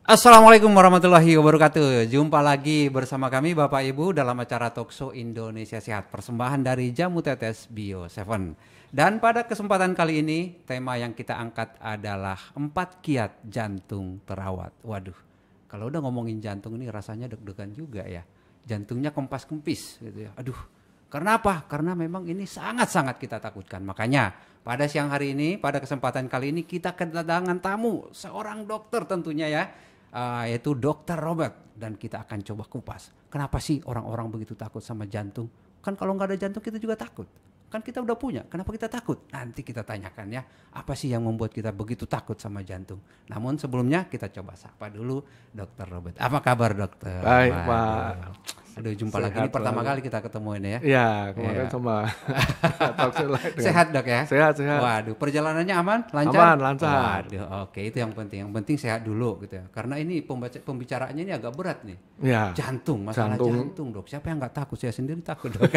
Assalamualaikum warahmatullahi wabarakatuh. Jumpa lagi bersama kami Bapak Ibu dalam acara Talkshow Indonesia Sehat, persembahan dari Jamu Tetes Bio 7. Dan pada kesempatan kali ini tema yang kita angkat adalah 4 kiat jantung terawat. Waduh, kalau udah ngomongin jantung ini rasanya deg-degan juga ya. Jantungnya kempas-kempis gitu ya. Aduh, karena apa? Karena memang ini sangat-sangat kita takutkan. Makanya pada siang hari ini, pada kesempatan kali ini kita kedatangan tamu, seorang dokter tentunya ya. Yaitu Dr. Robert, dan kita akan coba kupas kenapa sih orang-orang begitu takut sama jantung. Kan kalau nggak ada jantung kita juga takut, kan kita udah punya, kenapa kita takut? Nanti kita tanyakan ya, apa sih yang membuat kita begitu takut sama jantung. Namun sebelumnya kita coba sapa dulu Dr. Robert. Apa kabar dokter? Baik Pak. Aduh, jumpa lagi, ini pertama kali kita ketemu ini ya. Iya, kemarin sama Sehat dok ya? Sehat. Waduh, perjalanannya aman? Lancar? Aman, lancar. Waduh, oke, itu yang penting. Yang penting sehat dulu gitu ya. Karena ini pembicaraannya ini agak berat nih. Ya. Jantung, masalah jantung dok. Siapa yang nggak takut? Saya sendiri takut dok.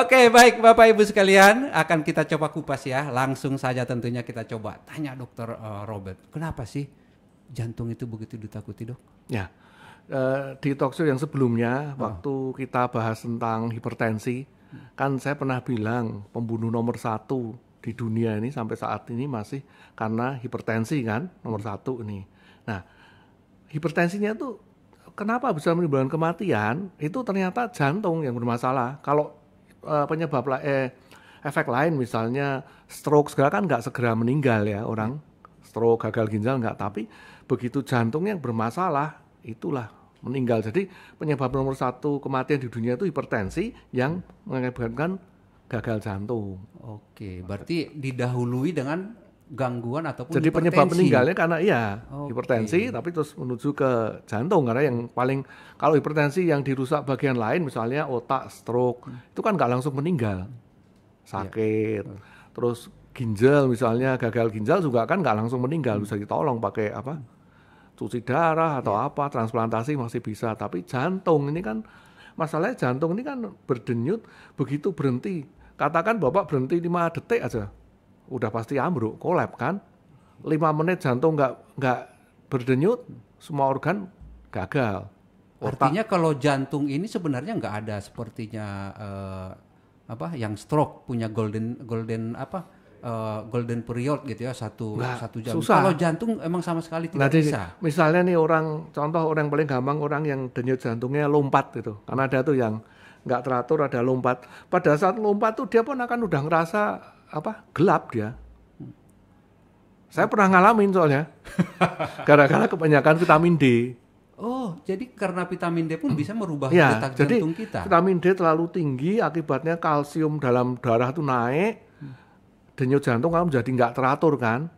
Oke, baik Bapak Ibu sekalian, akan kita coba kupas ya. Langsung saja tentunya kita coba tanya dokter Robert. Kenapa sih jantung itu begitu ditakuti dok? Ya. Di talkshow yang sebelumnya waktu kita bahas tentang hipertensi, kan saya pernah bilang pembunuh nomor 1 di dunia ini sampai saat ini masih karena hipertensi kan, nomor 1 ini. Nah, hipertensinya tuh kenapa bisa menimbulkan kematian? Itu ternyata jantung yang bermasalah. Kalau penyebab efek lain misalnya stroke segala kan nggak segera meninggal ya orang, stroke, gagal ginjal nggak, tapi begitu jantung yang bermasalah itulah meninggal. Jadi penyebab nomor 1 kematian di dunia itu hipertensi yang mengakibatkan gagal jantung. Oke, berarti didahului dengan gangguan ataupun jadi hipertensi. Penyebab meninggalnya karena hipertensi, tapi terus menuju ke jantung. Karena yang paling, kalau hipertensi yang dirusak bagian lain misalnya otak, stroke, itu kan nggak langsung meninggal, sakit. Terus ginjal misalnya, gagal ginjal juga kan nggak langsung meninggal, bisa ditolong pakai cuci darah atau transplantasi masih bisa. Tapi jantung ini kan, masalahnya jantung ini kan berdenyut, begitu berhenti, katakan Bapak berhenti 5 detik aja, udah pasti ambruk, kolap kan. 5 menit jantung nggak berdenyut, semua organ gagal. Artinya kalau jantung ini sebenarnya nggak ada sepertinya yang stroke punya golden period gitu ya, satu jam. Susah. Kalau jantung emang sama sekali tidak bisa. Misalnya nih contoh orang paling gampang, orang yang denyut jantungnya lompat gitu. Karena ada tuh yang nggak teratur, ada lompat. Pada saat lompat tuh dia pun akan udah ngerasa gelap dia. Saya pernah ngalamin soalnya. Gara-gara kebanyakan vitamin D. Oh, jadi karena vitamin D pun bisa merubah detak jantung kita. Vitamin D terlalu tinggi, akibatnya kalsium dalam darah tuh naik. Denyut jantung kan menjadi nggak teratur kan.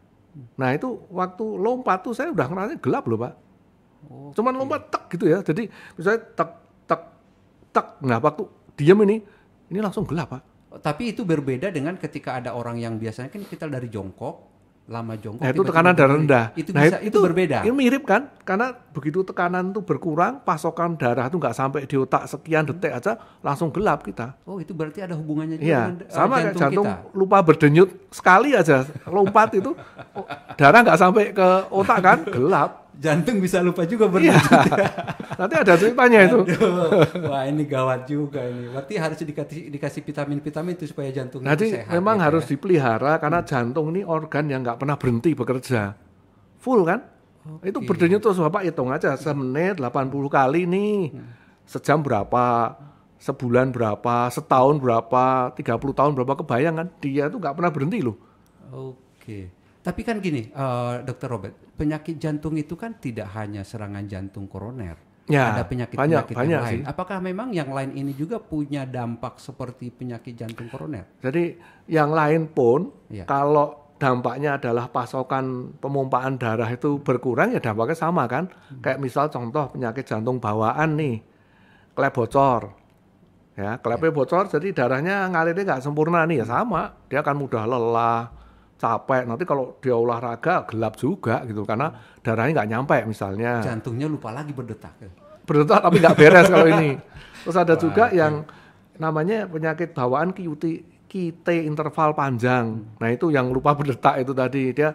Nah itu waktu lompat tuh saya udah ngerasa gelap loh Pak. Cuman lompat tek gitu ya. Jadi misalnya tek. Nah waktu diam ini langsung gelap Pak. Tapi itu berbeda dengan ketika ada orang yang biasanya kan kita dari jongkok, lama jongkok. Nah itu tekanan darah rendah. Itu berbeda. Ini mirip kan? Karena begitu tekanan itu berkurang, pasokan darah itu nggak sampai di otak sekian detik aja langsung gelap kita. Oh itu berarti ada hubungannya juga dengan sama jantung jantung kita. Lupa berdenyut sekali aja lompat itu darah nggak sampai ke otak kan gelap. Jantung bisa lupa juga berdenyut. Nanti ada ceritanya itu. Wah ini gawat juga ini. Berarti harus dikasih vitamin itu supaya jantungnya sehat. Memang gitu harus dipelihara karena jantung ini organ yang nggak pernah berhenti bekerja. Full kan? Itu berdenyut terus Bapak hitung aja semenit 80 kali nih. Sejam berapa? Sebulan berapa? Setahun berapa? 30 tahun berapa? Kebayang kan? Dia tuh nggak pernah berhenti loh. Oke. Tapi kan gini, Dr. Robert, penyakit jantung itu kan tidak hanya serangan jantung koroner. Ya, ada penyakit-penyakit yang lain. Sih. Apakah memang yang lain ini juga punya dampak seperti penyakit jantung koroner? Jadi yang lain pun kalau dampaknya adalah pasokan pemumpaan darah itu berkurang ya dampaknya sama kan. Kayak misal contoh penyakit jantung bawaan nih, klep bocor. Ya, klepnya bocor jadi darahnya ngalirnya nggak sempurna nih ya sama. Dia akan mudah lelah, capek, nanti kalau dia olahraga gelap juga gitu karena darahnya nggak nyampe misalnya. Jantungnya lupa lagi berdetak. Berdetak tapi nggak beres kalau ini. Terus ada juga yang namanya penyakit bawaan QT interval panjang. Nah itu yang lupa berdetak itu tadi, dia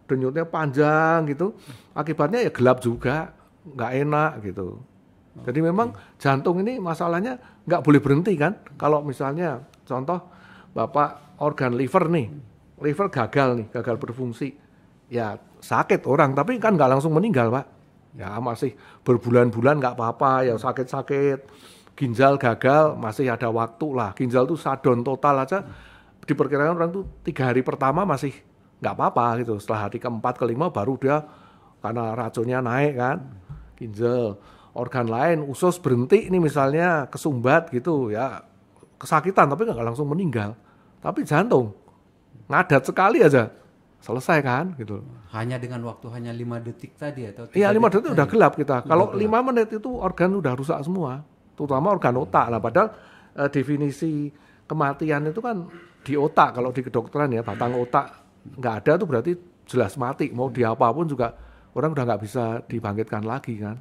denyutnya panjang gitu. Akibatnya ya gelap juga, nggak enak gitu. Jadi memang jantung ini masalahnya nggak boleh berhenti kan. Kalau misalnya contoh Bapak organ liver nih, liver gagal nih, gagal berfungsi. Ya sakit orang, tapi kan nggak langsung meninggal Pak. Ya masih berbulan-bulan nggak apa-apa, ya sakit-sakit. Ginjal gagal masih ada waktu lah. Ginjal tuh shutdown total aja. Diperkirakan orang tuh 3 hari pertama masih nggak apa-apa gitu. Setelah hari keempat, kelima baru dia karena racunnya naik kan. Ginjal. Organ lain, usus berhenti ini misalnya kesumbat gitu ya, kesakitan tapi nggak langsung meninggal. Tapi jantung ngadat sekali aja selesai kan gitu. Hanya dengan waktu hanya 5 detik tadi atau 3 Iya 5 detik detik udah gelap kita. Kalau 5 gelap. menit itu organ udah rusak semua, terutama organ otak. Nah padahal definisi kematian itu kan di otak. Kalau di kedokteran ya batang otak nggak ada tuh berarti jelas mati. Mau diapapun juga orang udah nggak bisa dibangkitkan lagi kan.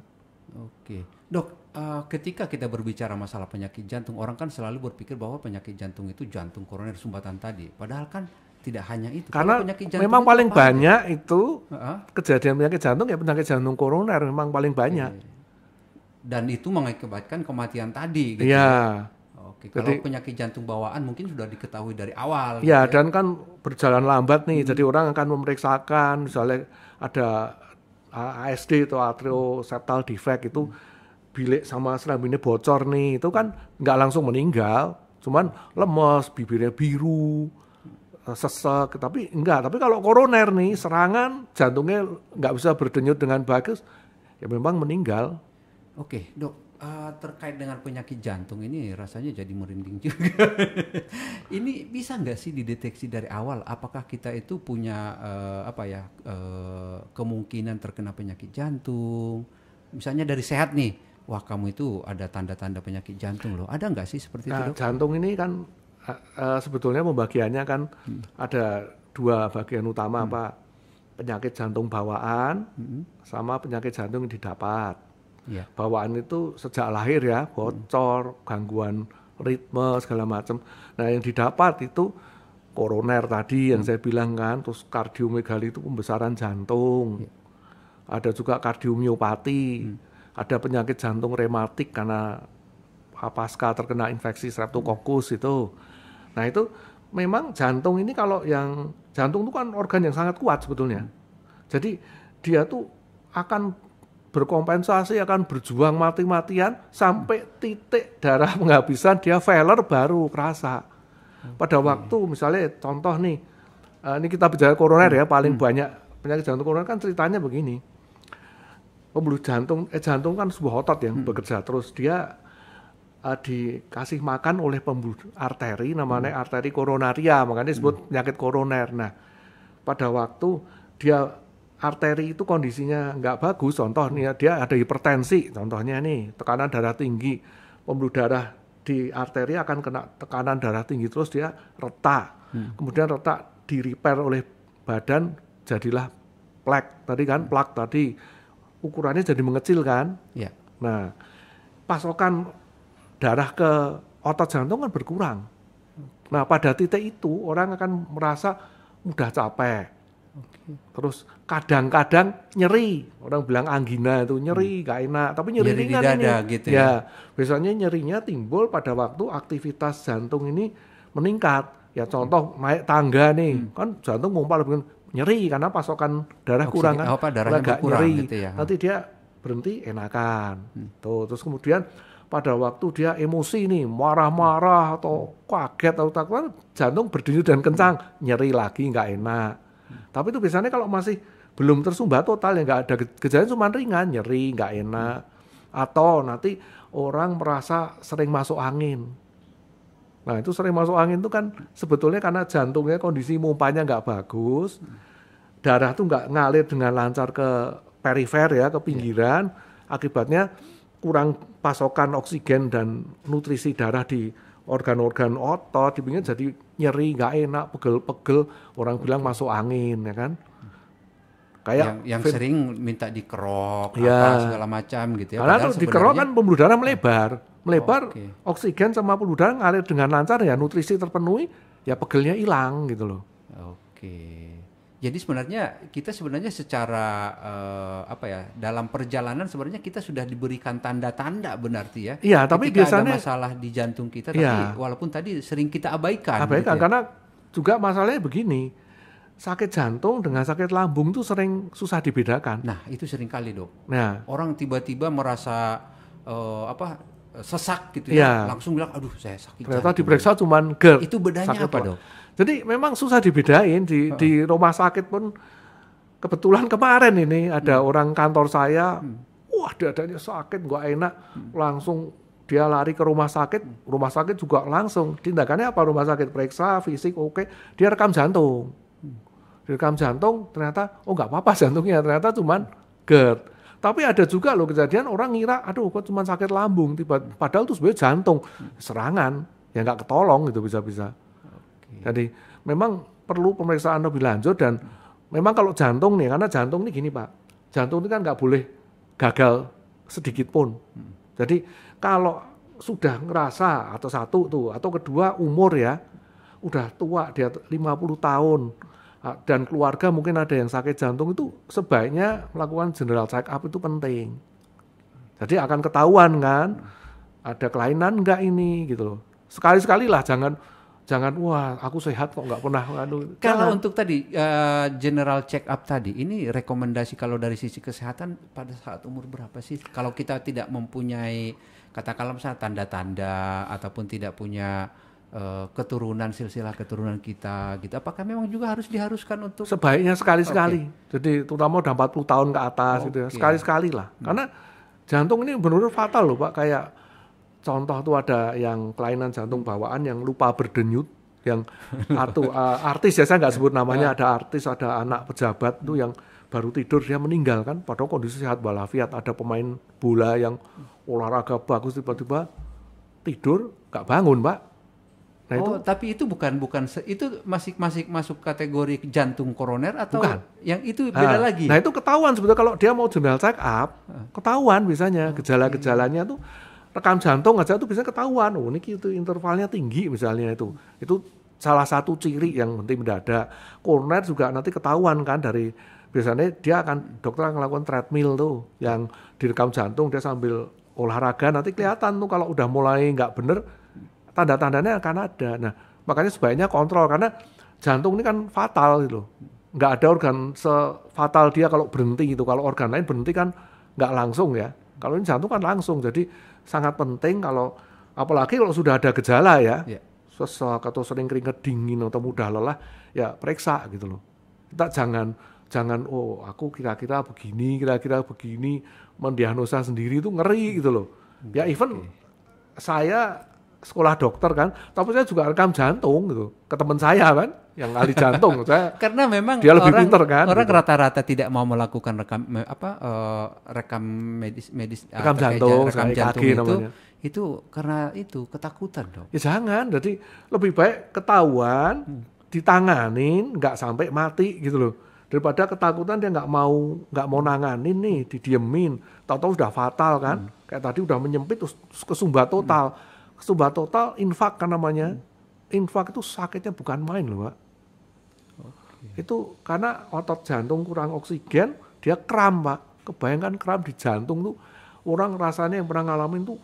Oke, Dok, ketika kita berbicara masalah penyakit jantung, orang kan selalu berpikir bahwa penyakit jantung itu jantung koroner sumbatan tadi. Padahal kan tidak hanya itu. Karena penyakit jantung memang itu paling apa banyak itu aja? kejadian penyakit jantung ya penyakit jantung koroner memang paling banyak. Dan itu mengakibatkan kematian tadi. Gitu. Iya. Oke, kalau penyakit jantung bawaan mungkin sudah diketahui dari awal. Iya, gitu dan kan berjalan lambat nih. Jadi orang akan memeriksakan misalnya ada ASD atau atrioseptal defect itu bilik sama serambi ini bocor nih, itu kan nggak langsung meninggal, cuman lemes, bibirnya biru, sesek, tapi enggak. Tapi kalau koroner nih serangan jantungnya nggak bisa berdenyut dengan bagus, ya memang meninggal. Oke, Dok, terkait dengan penyakit jantung ini rasanya jadi merinding juga. Ini bisa nggak sih dideteksi dari awal? Apakah kita itu punya kemungkinan terkena penyakit jantung? Misalnya dari sehat nih, wah kamu itu ada tanda-tanda penyakit jantung loh. Ada nggak sih seperti itu, Dok? Jantung ini kan sebetulnya pembagiannya kan ada 2 bagian utama Pak. Penyakit jantung bawaan sama penyakit jantung yang didapat. Ya. Bawaan itu sejak lahir ya, bocor, gangguan ritme segala macam. Nah yang didapat itu koroner tadi yang saya bilang kan, terus kardiomegali itu pembesaran jantung. Ada juga kardiomiopati, ada penyakit jantung rematik karena pasca terkena infeksi streptococcus itu. Nah itu memang jantung ini kalau yang jantung itu kan organ yang sangat kuat sebetulnya. Jadi dia tuh akan berkompensasi, akan berjuang mati-matian sampai titik darah penghabisan dia failure baru kerasa. Pada waktu misalnya contoh nih, ini kita bicara koroner ya, paling banyak penyakit jantung koroner kan ceritanya begini. Pembuluh jantung, jantung kan sebuah otot yang bekerja terus, dia dikasih makan oleh pembuluh arteri namanya arteri koronaria, makanya disebut penyakit koroner. Nah pada waktu dia arteri itu kondisinya nggak bagus, contoh nih dia ada hipertensi, contohnya nih tekanan darah tinggi, pembuluh darah di arteri akan kena tekanan darah tinggi terus dia retak, kemudian retak di repair oleh badan jadilah plak tadi kan, plak tadi ukurannya jadi mengecil kan, nah pasokan darah ke otot jantung kan berkurang, nah pada titik itu orang akan merasa mudah capek. Terus kadang-kadang nyeri, orang bilang anggina itu nyeri, gak enak, tapi nyeri ringan di dada, ini. gitu ya. Biasanya nyerinya timbul pada waktu aktivitas jantung ini meningkat. Ya contoh naik tangga nih, kan jantung ngumpal nyeri karena pasokan darah kurang kan, darahnya agak berkurang, nyeri. gitu ya. Nanti dia berhenti enakan. Tuh, terus kemudian pada waktu dia emosi nih, marah-marah atau kaget atau takut, jantung berdenyut dan kencang, nyeri lagi nggak enak. Tapi itu biasanya kalau masih belum tersumbat total, ya nggak ada gejala, cuma ringan, nyeri, nggak enak. Atau nanti orang merasa sering masuk angin. Nah itu sering masuk angin itu kan sebetulnya karena jantungnya kondisi pompanya nggak bagus, darah tuh nggak ngalir dengan lancar ke perifer ya, ke pinggiran, akibatnya kurang pasokan oksigen dan nutrisi darah di organ-organ otot, di pinggir jadi nyeri, nggak enak, pegel-pegel, orang bilang masuk angin, ya kan? Kayak yang sering minta dikerok, apa segala macam gitu ya. Karena tuh dikerok kan pembuluh darah melebar, oksigen sama pembuluh darah ngalir dengan lancar ya, nutrisi terpenuhi, ya pegelnya hilang gitu loh. Oke. Jadi sebenarnya kita secara dalam perjalanan sebenarnya kita sudah diberikan tanda-tanda berarti ya. Iya, tapi ketika biasanya ada masalah di jantung kita, iya, tapi walaupun tadi sering kita abaikan. abaikan gitu ya. karena juga masalahnya begini, sakit jantung dengan sakit lambung itu sering susah dibedakan. Nah itu sering kali dok. Nah, Orang tiba-tiba merasa sesak gitu iya, ya, langsung bilang, aduh saya sakit ternyata jantung. diperiksa cuman GERD. Itu bedanya sakit apa lah. dok? Jadi memang susah dibedain di rumah sakit pun. Kebetulan kemarin ini ada orang kantor saya, wah dadanya sakit, nggak enak, langsung dia lari ke rumah sakit juga langsung tindakannya apa, rumah sakit periksa fisik oke, dia rekam jantung, ternyata oh nggak apa-apa jantungnya, ternyata cuman GERD. Tapi ada juga loh kejadian orang ngira, aduh kok cuma sakit lambung, padahal itu sebenarnya jantung, serangan, ya nggak ketolong gitu bisa-bisa. Jadi memang perlu pemeriksaan lebih lanjut dan memang kalau jantung nih, karena jantung ini gini Pak, jantung ini kan nggak boleh gagal sedikit pun. Jadi kalau sudah ngerasa atau satu tuh, atau kedua umur ya, udah tua dia 50 tahun dan keluarga mungkin ada yang sakit jantung, itu sebaiknya melakukan general check up itu penting. Jadi akan ketahuan kan, ada kelainan enggak ini gitu loh. Sekali-sekali lah jangan wah aku sehat kok nggak pernah. Kalau untuk tadi general check up tadi, ini rekomendasi kalau dari sisi kesehatan pada saat umur berapa sih? Kalau kita tidak mempunyai katakanlah misalnya tanda-tanda ataupun tidak punya keturunan, silsilah keturunan kita gitu, apakah memang juga diharuskan untuk? Sebaiknya sekali-sekali. Jadi terutama udah 40 tahun ke atas gitu ya, sekali-sekali lah. Karena jantung ini benar-benar fatal loh Pak, kayak contoh tuh ada yang kelainan jantung bawaan yang lupa berdenyut, yang artis ya saya nggak sebut namanya, ada artis, ada anak pejabat tuh yang baru tidur dia meninggal kan, padahal kondisi sehat walafiat. Ada pemain bola yang olahraga bagus tiba-tiba tidur nggak bangun Pak. Nah, tapi itu bukan itu masih masuk kategori jantung koroner atau bukan. Yang itu beda lagi. Nah itu ketahuan sebetulnya kalau dia mau general check up, ketahuan biasanya gejala-gejalanya tuh. Rekam jantung aja tuh bisa ketahuan, oh ini itu intervalnya tinggi misalnya itu salah satu ciri yang penting mendadak. Koroner juga nanti ketahuan kan dari biasanya dokter akan melakukan treadmill tuh yang direkam jantung, dia sambil olahraga nanti kelihatan tuh kalau udah mulai nggak bener tanda-tandanya akan ada. Nah makanya sebaiknya kontrol karena jantung ini kan fatal gitu loh, nggak ada organ sefatal dia kalau berhenti gitu. Kalau organ lain berhenti kan nggak langsung ya, kalau ini jantung kan langsung. Jadi sangat penting kalau apalagi kalau sudah ada gejala ya, sesak atau sering keringat dingin atau mudah lelah, ya periksa gitu loh. Kita jangan oh aku kira-kira begini mendiagnosa sendiri itu ngeri gitu loh. Ya even saya sekolah dokter kan, tapi saya juga rekam jantung gitu ke teman saya kan yang ahli jantung. Karena memang dia lebih pinter kan. Orang gitu. Rata-rata tidak mau melakukan rekam jantung itu karena itu ketakutan dong. Ya jangan, jadi lebih baik ketahuan, ditanganin, nggak sampai mati gitu loh. Daripada ketakutan dia nggak mau nanganin nih, didiemin, tahu-tahu sudah fatal kan. Kayak tadi udah menyempit terus kesumbat total. Kesumbat total infak kan namanya. Infak itu sakitnya bukan main loh Pak. Itu karena otot jantung kurang oksigen, dia kram Pak. Kebayangkan kram di jantung tuh, orang rasanya yang pernah ngalamin tuh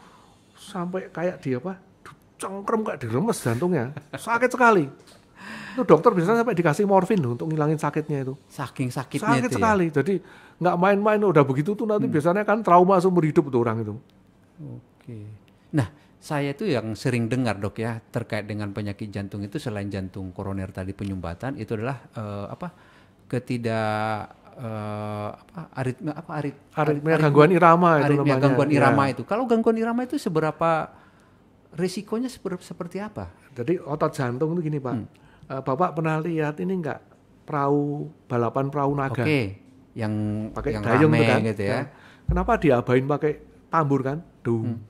sampai kayak dia cengkrem kayak diremes jantungnya. Sakit sekali. Itu dokter biasanya sampai dikasih morfin loh untuk ngilangin sakitnya itu. Saking sakitnya sakit itu sekali. Ya? Jadi nggak main-main udah begitu tuh nanti biasanya kan trauma seumur hidup tuh orang itu. Oke. Nah, saya itu yang sering dengar dok ya terkait dengan penyakit jantung itu selain jantung koroner tadi penyumbatan itu adalah aritmia gangguan irama itu namanya. Gangguan irama itu. Kalau gangguan irama itu seberapa risikonya seperti apa? Jadi otot jantung itu gini Pak. Bapak pernah lihat ini enggak balapan perahu naga? Oke. Yang pakai yang dayung rame kan? Gitu ya. Kenapa diabain pakai tambur kan? Dung.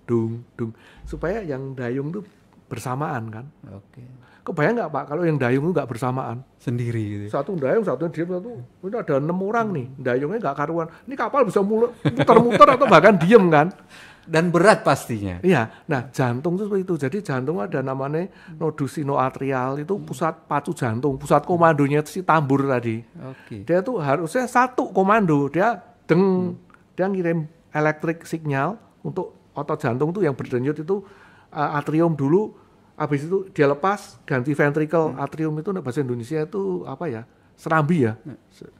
Supaya yang dayung itu bersamaan kan. Oke. Kebayang nggak Pak kalau yang dayung itu nggak bersamaan? Sendiri gitu. Satu dayung, satu diem, ini ada 6 orang nih, dayungnya nggak karuan. Ini kapal bisa muter-muter atau bahkan diem kan. Dan berat pastinya. Iya, nah jantung itu seperti itu. Jadi jantung ada namanya nodus sinoatrial, itu pusat pacu jantung, pusat komandonya si tambur tadi. Oke. Dia tuh harusnya satu komando, dia dia ngirim elektrik signal untuk otot jantung tuh yang berdenyut itu atrium dulu, habis itu dia lepas ganti ventricle. Atrium itu bahasa Indonesia itu apa ya? Serambi ya.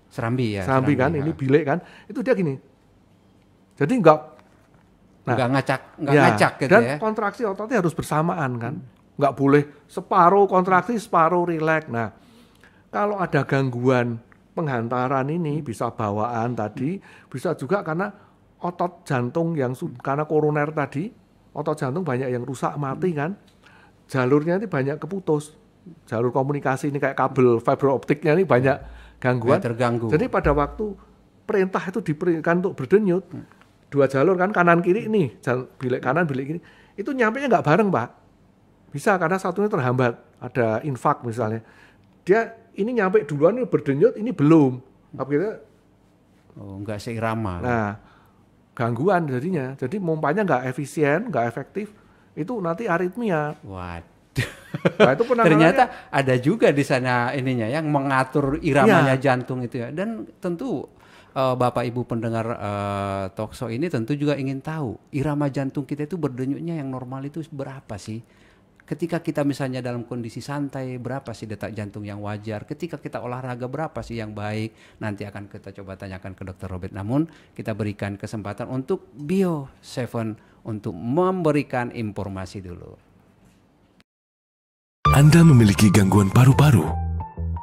Serambi ya. Serambi kan, ini bilik kan. Itu dia gini. Jadi enggak ngacak gitu dan ya. kontraksi ototnya harus bersamaan kan, nggak boleh separuh kontraksi separuh rileks. Nah, kalau ada gangguan penghantaran ini bisa bawaan tadi, bisa juga karena otot jantung yang karena koroner tadi, otot jantung banyak yang rusak mati kan, jalurnya ini banyak keputus, jalur komunikasi ini kayak kabel fiber optiknya ini banyak gangguan. Terganggu. Jadi pada waktu perintah itu diberikan untuk berdenyut, dua jalur kan kanan kiri nih, bilik kanan bilik kiri, itu nyampenya nggak bareng Pak, bisa karena satunya terhambat, ada infak misalnya, dia ini nyampe duluan ini berdenyut, ini belum, akhirnya nggak seirama. Nah, gangguan jadinya, jadi mompanya nggak efisien, nggak efektif, itu nanti aritmia. Waduh. Nah, itu ternyata ada juga di sana ininya yang mengatur iramanya jantung itu ya, dan tentu Bapak Ibu pendengar Talkshow ini tentu juga ingin tahu irama jantung kita itu berdenyutnya yang normal itu berapa sih? Ketika kita misalnya dalam kondisi santai berapa sih detak jantung yang wajar? Ketika kita olahraga berapa sih yang baik? Nanti akan kita coba tanyakan ke Dr. Robert. Namun kita berikan kesempatan untuk Bio7 untuk memberikan informasi dulu. Anda memiliki gangguan paru-paru,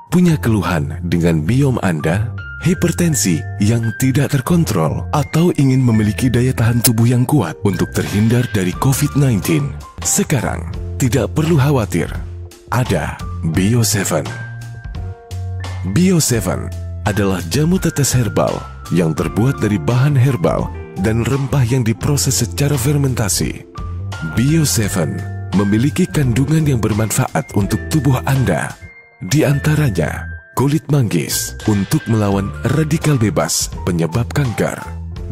punya keluhan dengan biom Anda, hipertensi yang tidak terkontrol, atau ingin memiliki daya tahan tubuh yang kuat untuk terhindar dari COVID-19. Sekarang, tidak perlu khawatir. Ada Bio7. Bio7 adalah jamu tetes herbal yang terbuat dari bahan herbal dan rempah yang diproses secara fermentasi. Bio7 memiliki kandungan yang bermanfaat untuk tubuh Anda. Di antaranya, kulit manggis untuk melawan radikal bebas penyebab kanker.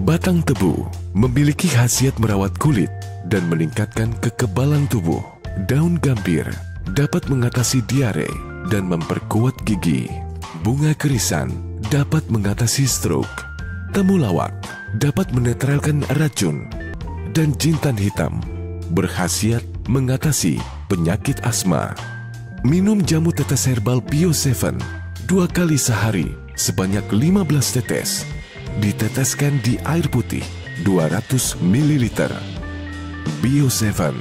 Batang tebu memiliki khasiat merawat kulit dan meningkatkan kekebalan tubuh. Daun gambir dapat mengatasi diare dan memperkuat gigi. Bunga kerisan dapat mengatasi stroke. Temulawak dapat menetralkan racun. Dan jintan hitam berkhasiat mengatasi penyakit asma. Minum jamu tetes herbal Bio7 2 kali sehari sebanyak 15 tetes. Diteteskan di air putih 200 ml. Bio7,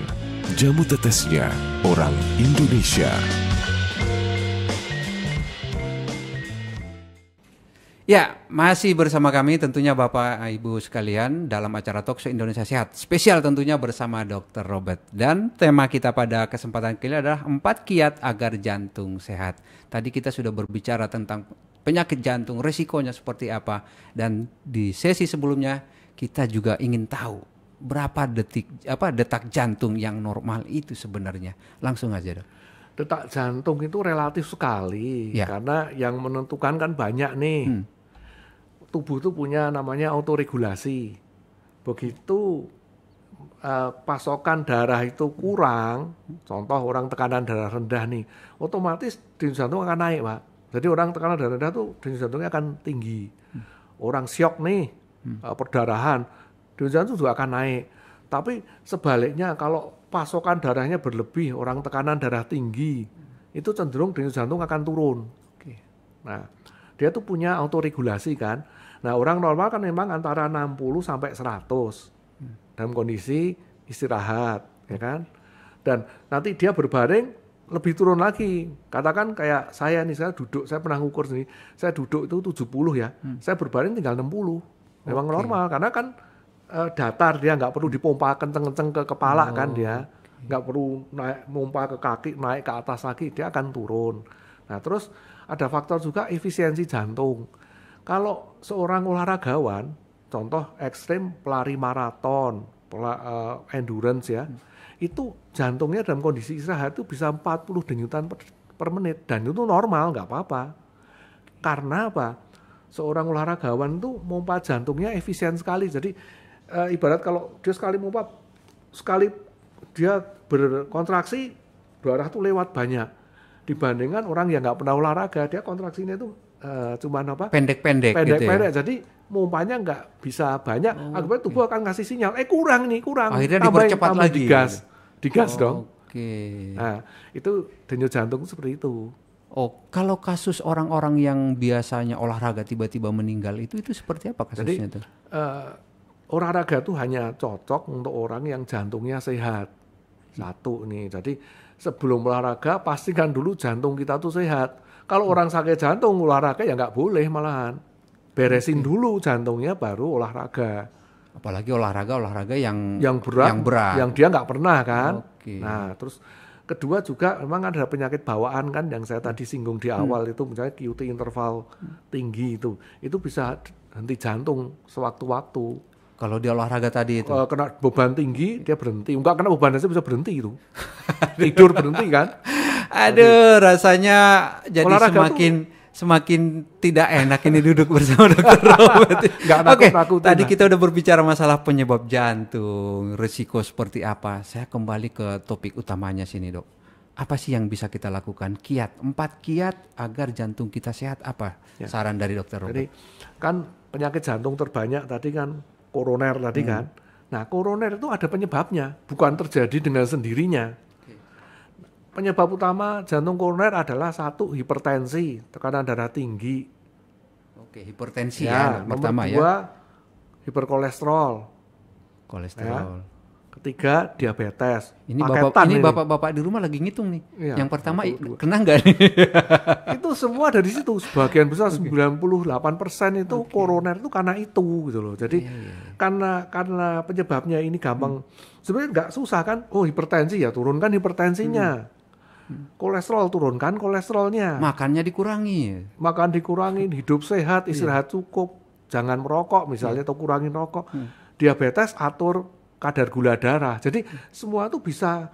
jamu tetesnya orang Indonesia. Ya, masih bersama kami tentunya Bapak Ibu sekalian dalam acara Talkshow Indonesia Sehat. Spesial tentunya bersama Dr. Robert. Dan tema kita pada kesempatan kali adalah 4 kiat agar jantung sehat. Tadi kita sudah berbicara tentang penyakit jantung, resikonya seperti apa. Dan di sesi sebelumnya kita juga ingin tahu berapa detak jantung yang normal itu sebenarnya. Langsung aja Dok. Detak jantung itu relatif sekali ya. Karena yang menentukan kan banyak nih. Tubuh itu punya namanya autoregulasi. Begitu pasokan darah itu kurang, contoh orang tekanan darah rendah nih, otomatis denyut jantung akan naik Pak. Jadi orang tekanan darah rendah tuh denyut jantungnya akan tinggi. Orang syok nih, perdarahan, denyut jantung juga akan naik. Tapi sebaliknya kalau pasokan darahnya berlebih, orang tekanan darah tinggi, itu cenderung denyut jantung akan turun. Nah, dia tuh punya autoregulasi kan. Nah, orang normal kan memang antara 60 sampai 100 dalam kondisi istirahat, ya kan. Dan nanti dia berbaring lebih turun lagi. Katakan kayak saya nih, saya duduk, saya pernah ngukur sini, saya duduk itu 70 ya, saya berbaring tinggal 60. Memang normal karena kan datar, dia nggak perlu dipompa kenceng-kenceng ke kepala kan dia, nggak perlu naik pompa ke kaki, naik ke atas lagi, dia akan turun. Nah, terus ada faktor juga efisiensi jantung. Kalau seorang olahragawan, contoh ekstrim pelari maraton, endurance ya, itu jantungnya dalam kondisi istirahat itu bisa 40 denyutan per menit, dan itu normal, nggak apa-apa. Karena apa? Seorang olahragawan itu pompa jantungnya efisien sekali, jadi ibarat kalau dia sekali mompa, sekali dia berkontraksi, darah tuh lewat banyak. Dibandingkan orang yang nggak pernah olahraga, dia kontraksinya itu cuman apa? Pendek-pendek gitu ya. Jadi mompanya nggak bisa banyak, akibatnya tubuh akan ngasih sinyal, kurang. Akhirnya Tambahin, dipercepat lagi. Digas dong. Oke. Nah, itu denyut jantung seperti itu. Oh, kalau kasus orang-orang yang biasanya olahraga tiba-tiba meninggal itu seperti apa kasusnya Jadi, tuh? olahraga tuh hanya cocok untuk orang yang jantungnya sehat. Satu nih, jadi sebelum olahraga pastikan dulu jantung kita tuh sehat. Kalau orang sakit jantung olahraga ya nggak boleh malahan. Beresin dulu jantungnya baru olahraga. Apalagi olahraga yang berat, yang dia nggak pernah kan. Oke. Nah, terus kedua juga memang ada penyakit bawaan kan yang saya tadi singgung di awal itu, misalnya QT interval tinggi itu bisa henti jantung sewaktu-waktu. Kalau dia olahraga tadi itu. Kena beban tinggi dia berhenti, enggak kena beban aja bisa berhenti itu. Tidur berhenti kan. Aduh, rasanya jadi olahraga semakin tidak enak ini duduk bersama Dr. Robert. Oke, tadi kita udah berbicara masalah penyebab jantung, risiko seperti apa. Saya kembali ke topik utamanya sini, Dok. Apa sih yang bisa kita lakukan? 4 kiat agar jantung kita sehat apa? Ya. Saran dari Dr. Robert. Jadi kan penyakit jantung terbanyak tadi kan koroner tadi kan. Nah, koroner itu ada penyebabnya, bukan terjadi dengan sendirinya. Penyebab utama jantung koroner adalah 1, hipertensi, tekanan darah tinggi. Oke, hipertensi ya pertama ya. 2, hiperkolesterol. Kolesterol. Ya. Ketiga, diabetes. Ini bapak-bapak di rumah lagi ngitung nih. Ya, yang pertama kena nggak nih? Itu semua dari situ. Sebagian besar 98% itu koroner itu karena itu gitu loh. Jadi karena penyebabnya ini gampang. Sebenarnya nggak susah kan? Oh, hipertensi ya turunkan hipertensinya. Kolesterol turunkan kolesterolnya. Makannya dikurangi. Makan dikurangin, hidup sehat, istirahat cukup, jangan merokok misalnya atau kurangin rokok. Diabetes atur kadar gula darah. Jadi semua itu bisa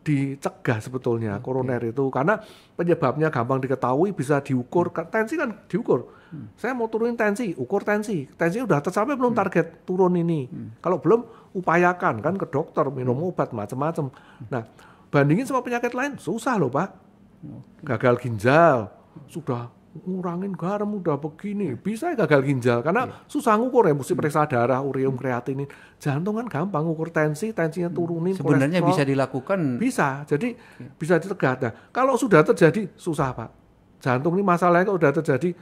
dicegah sebetulnya koroner itu karena penyebabnya gampang diketahui, bisa diukur. Tensi kan diukur. Saya mau turunin tensi, ukur tensi. Tensi udah tercapai belum target turun ini. Kalau belum upayakan kan ke dokter, minum obat macam-macam. Nah, bandingin sama penyakit lain susah loh Pak. Gagal ginjal sudah ngurangin garam udah begini, bisa gagal ginjal karena susah ngukur ya, mesti periksa darah, ureum, kreatinin. Jantung kan gampang ngukur tensinya turunin. Sebenarnya bisa dilakukan. Bisa, jadi bisa dicegah. Nah, kalau sudah terjadi susah Pak. Jantung ini masalahnya kalau sudah terjadi,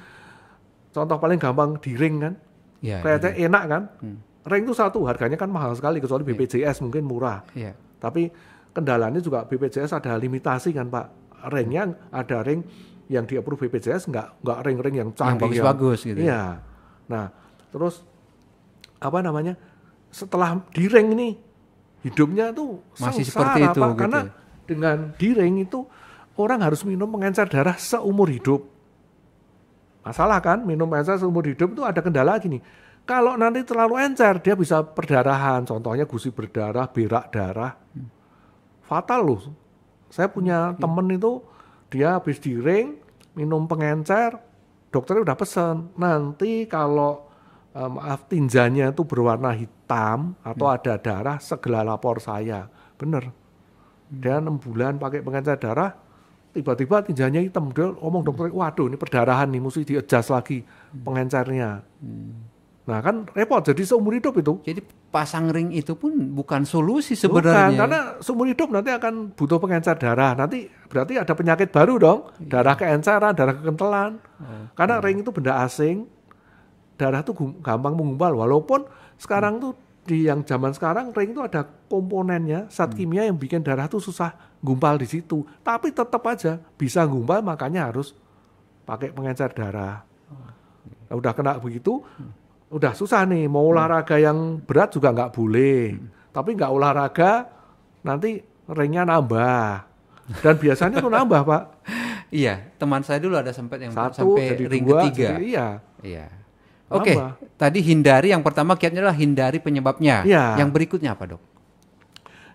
contoh paling gampang di ring kan, kayaknya enak kan. Ring itu satu, harganya kan mahal sekali kecuali BPJS mungkin murah. Tapi kendalanya juga BPJS ada limitasi kan Pak. Ringnya ada ring yang di-approve BPJS nggak ring-ring yang canggih, yang bagus-bagus gitu. Iya. Nah, terus apa namanya? Setelah di ring ini hidupnya tuh masih sengsara, seperti itu Pak, gitu. karena dengan di ring itu orang harus minum pengencer darah seumur hidup. Masalah kan, minum pengencer seumur hidup itu ada kendala gini. Kalau nanti terlalu encer, dia bisa perdarahan. Contohnya gusi berdarah, berak darah. Fatal loh. Saya punya temen itu, dia habis di ring, minum pengencer, dokternya udah pesen. Nanti kalau tinjanya itu berwarna hitam atau ada darah, segera lapor saya. Bener. Dia 6 bulan pakai pengencer darah, tiba-tiba tinjanya hitam. Dia ngomong dokternya, waduh ini perdarahan nih, mesti di-adjust lagi pengencernya. Nah kan repot, jadi seumur hidup itu. Jadi pasang ring itu pun bukan solusi sebenarnya. Bukan, karena seumur hidup nanti akan butuh pengencer darah. Nanti berarti ada penyakit baru dong, darah keenceran, darah kekentelan. Karena ring itu benda asing, darah itu gampang menggumpal. Walaupun sekarang tuh di yang zaman sekarang ring itu ada komponennya, zat kimia yang bikin darah tuh susah gumpal di situ. Tapi tetap aja bisa gumpal, makanya harus pakai pengencer darah. Nah, udah kena begitu, udah susah nih, mau olahraga yang berat juga nggak boleh. Tapi nggak olahraga, nanti ringnya nambah. Dan biasanya tuh nambah Pak. Iya, teman saya dulu ada sempat yang 1, sampai jadi ring 2, ketiga. Iya. Oke, tadi hindari, yang pertama kiatnya adalah hindari penyebabnya. Iya. Yang berikutnya apa Dok?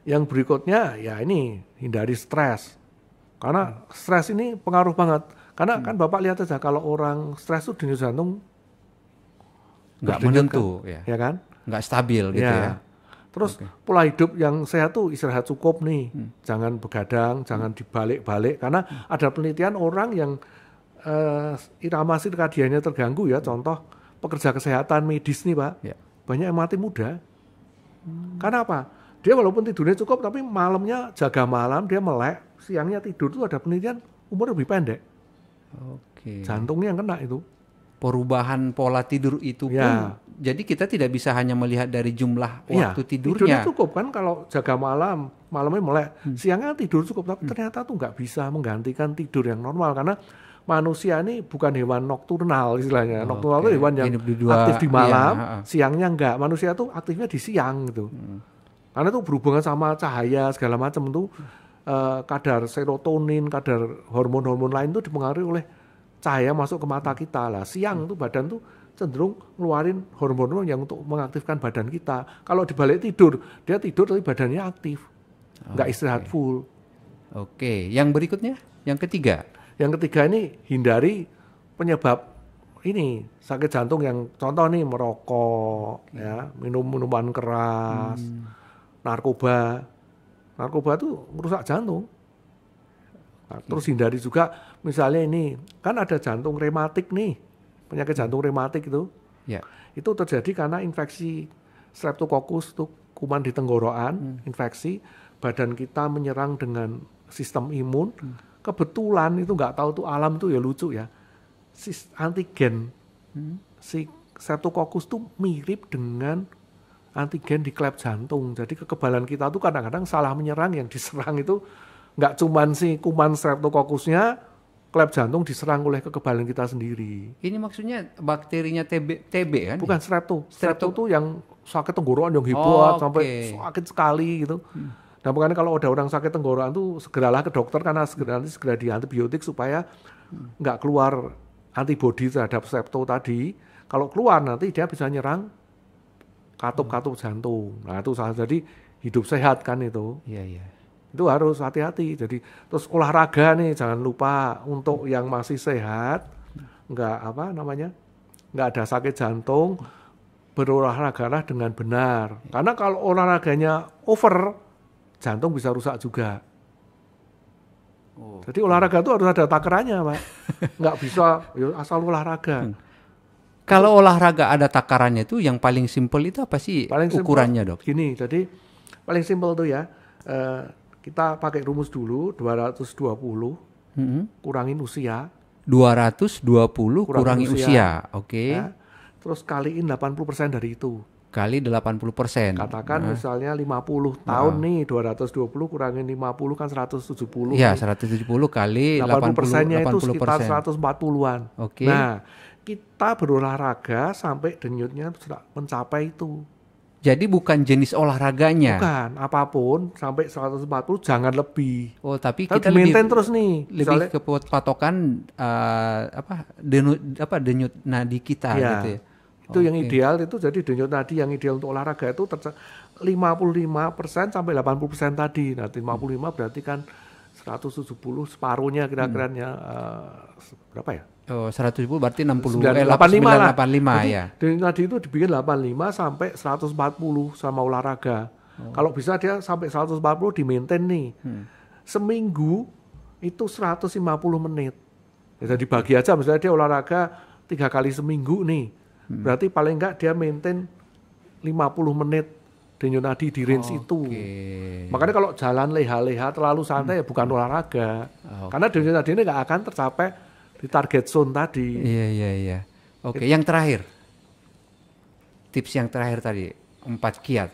Yang berikutnya ya ini, hindari stres. Karena stres ini pengaruh banget. Karena kan Bapak lihat aja kalau orang stres tuh denyut jantung nggak menentu, ya kan? nggak stabil gitu ya. Terus pola hidup yang sehat tuh istirahat cukup nih, jangan begadang, jangan dibalik-balik, karena ada penelitian orang yang irama sirkadiannya terganggu ya, contoh pekerja kesehatan medis nih Pak, banyak yang mati muda. Karena apa? Dia walaupun tidurnya cukup, tapi malamnya jaga malam, dia melek, siangnya tidur tuh ada penelitian umur lebih pendek. Jantungnya yang kena itu. Perubahan pola tidur itu pun, jadi kita tidak bisa hanya melihat dari jumlah waktu tidurnya. Tidurnya cukup kan kalau jaga malam, malamnya melek, siangnya tidur cukup, tapi ternyata tuh nggak bisa menggantikan tidur yang normal, karena manusia ini bukan hewan nokturnal istilahnya. Nokturnal itu hewan yang aktif di malam, siangnya enggak. Manusia tuh aktifnya di siang gitu. Karena itu berhubungan sama cahaya segala macam tuh, kadar serotonin, kadar hormon-hormon lain tuh dipengaruhi oleh cahaya masuk ke mata kita lah. Siang tuh badan tuh cenderung ngeluarin hormon yang untuk mengaktifkan badan kita. Kalau dibalik tidur, dia tidur tapi badannya aktif, nggak istirahat full. Yang berikutnya, yang ketiga. Yang ketiga ini hindari penyebab ini sakit jantung yang contoh nih merokok, ya, minum minuman keras, narkoba. Narkoba tuh merusak jantung. Terus hindari juga misalnya ini, kan ada jantung rematik nih, penyakit jantung rematik itu. Itu terjadi karena infeksi Streptococcus, itu kuman di tenggorokan, infeksi, badan kita menyerang dengan sistem imun. Kebetulan itu nggak tahu tuh alam tuh ya lucu ya, antigen si Streptococcus tuh mirip dengan antigen di klep jantung. Jadi kekebalan kita tuh kadang-kadang salah menyerang, yang diserang itu nggak cuman si kuman Streptococcusnya, klep jantung diserang oleh kekebalan kita sendiri. Ini maksudnya bakterinya TB kan? Bukan Strepto. Strepto tuh yang sakit tenggorokan yang hebat, sampai sakit sekali gitu. Nah makanya kalau ada orang sakit tenggorokan tuh segeralah ke dokter, karena segera di antibiotik supaya nggak keluar antibodi terhadap Strepto tadi. Kalau keluar nanti dia bisa nyerang katup-katup jantung. Nah itu salah, jadi hidup sehat kan itu. Itu harus hati-hati. Jadi terus olahraga nih, jangan lupa untuk yang masih sehat, nggak ada sakit jantung, berolahragalah dengan benar. Karena kalau olahraganya over, jantung bisa rusak juga. Jadi olahraga itu harus ada takarannya, Pak. Nggak bisa asal olahraga. Kalau olahraga ada takarannya itu, yang paling simpel itu apa sih ukurannya, Dok? Gini, jadi paling simpel tuh ya, kita pakai rumus dulu, 220 kurangin usia. 220 kurangi usia. Ya, terus kaliin 80% dari itu. Kali 80%. Katakan misalnya 50 tahun nih, 220 kurangin 50 kan 170. Iya, 170 kali 80%-nya itu sekitar 140-an. Nah, kita berolahraga sampai denyutnya mencapai itu. Jadi bukan jenis olahraganya. Bukan, apapun sampai 140 jangan lebih. Tapi kita maintain terus nih. Lebih ke patokan denyut nadi kita gitu ya. Itu yang ideal itu, jadi denyut nadi yang ideal untuk olahraga itu 55% sampai 80% tadi. Nah, 55 berarti kan 170 separuhnya kira-kiranya berapa ya? 170 berarti 85 ya. Denyut nadi itu dibikin 85 sampai 140 sama olahraga. Kalau bisa dia sampai 140 di maintain nih. Seminggu itu 150 menit. Ya, jadi bagi aja, misalnya dia olahraga 3 kali seminggu nih. Berarti paling enggak dia maintain 50 menit denyut nadi di range itu. Makanya kalau jalan leha-leha terlalu santai ya bukan olahraga. Karena denyut nadi ini enggak akan tercapai di target zone tadi. Iya. Yang terakhir. Tips yang terakhir tadi, 4 kiat.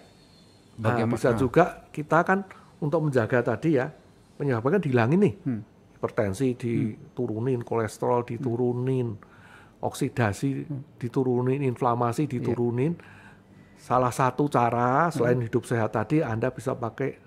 Bagaimana? Bisa juga kita kan untuk menjaga tadi ya, penyebabnya dihilangin nih. Hipertensi diturunin, kolesterol diturunin, oksidasi diturunin, inflamasi diturunin. Salah satu cara selain hidup sehat tadi, Anda bisa pakai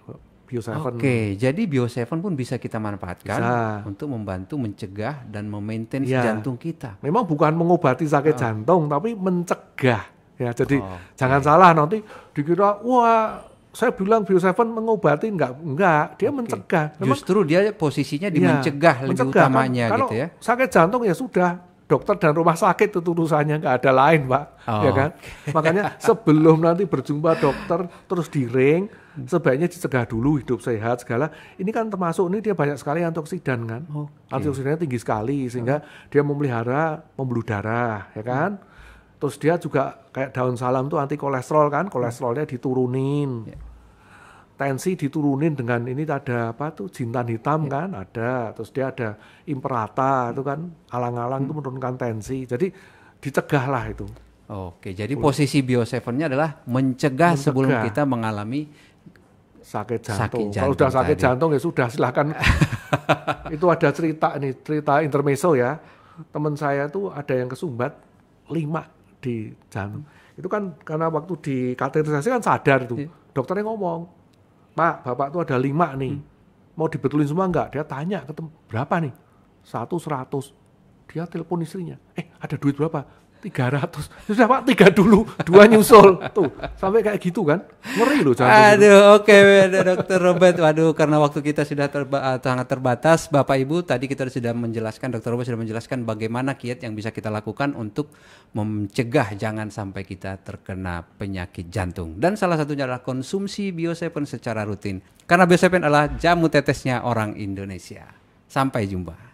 Bio7. Jadi Bio7 pun bisa kita manfaatkan untuk membantu mencegah dan memaintain jantung kita. Memang bukan mengobati sakit jantung, tapi mencegah. Ya, jadi jangan salah nanti dikira, wah saya bilang Bio7 mengobati, enggak, dia mencegah. Justru dia posisinya di mencegah lebih utamanya kan, gitu ya. Sakit jantung ya sudah, dokter dan rumah sakit itu urusannya, nggak ada lain, Pak. Oh. Ya kan? Makanya sebelum nanti berjumpa dokter terus di ring, sebaiknya dicegah dulu, hidup sehat segala. Ini kan termasuk ini dia banyak sekali antioksidan kan. Antioksidannya tinggi sekali sehingga dia memelihara pembuluh darah, ya kan? Terus dia juga kayak daun salam tuh anti kolesterol kan, kolesterolnya diturunin. Tensi diturunin dengan ini ada apa tuh jintan hitam kan ada, terus dia ada imperata itu kan alang-alang itu menurunkan tensi, jadi dicegah lah itu. Oke, jadi posisi Bio7-nya adalah mencegah sebelum kita mengalami sakit jantung. Sakit Kalau sudah sakit tadi. jantung ya sudah silahkan. Itu ada cerita nih, cerita intermezzo ya. Teman saya tuh ada yang kesumbat 5 di jantung. Itu kan karena waktu di kateterisasi kan sadar tuh. Dokternya ngomong, Pak, Bapak tuh ada 5 nih. Mau dibetulin semua enggak? Dia tanya, berapa nih? 100. Dia telepon istrinya. Ada duit berapa? 300. Sudah Pak, 3 dulu, 2 nyusul. Tuh, sampai kayak gitu kan. Ngeri loh jantung. Aduh, oke, Dokter Robert. Waduh, karena waktu kita sudah sangat terbatas. Bapak Ibu, tadi kita sudah menjelaskan, Dokter Robert sudah menjelaskan bagaimana kiat yang bisa kita lakukan untuk mencegah jangan sampai kita terkena penyakit jantung. Dan salah satunya adalah konsumsi Bio7 secara rutin. Karena Bio7 adalah jamu tetesnya orang Indonesia. Sampai jumpa.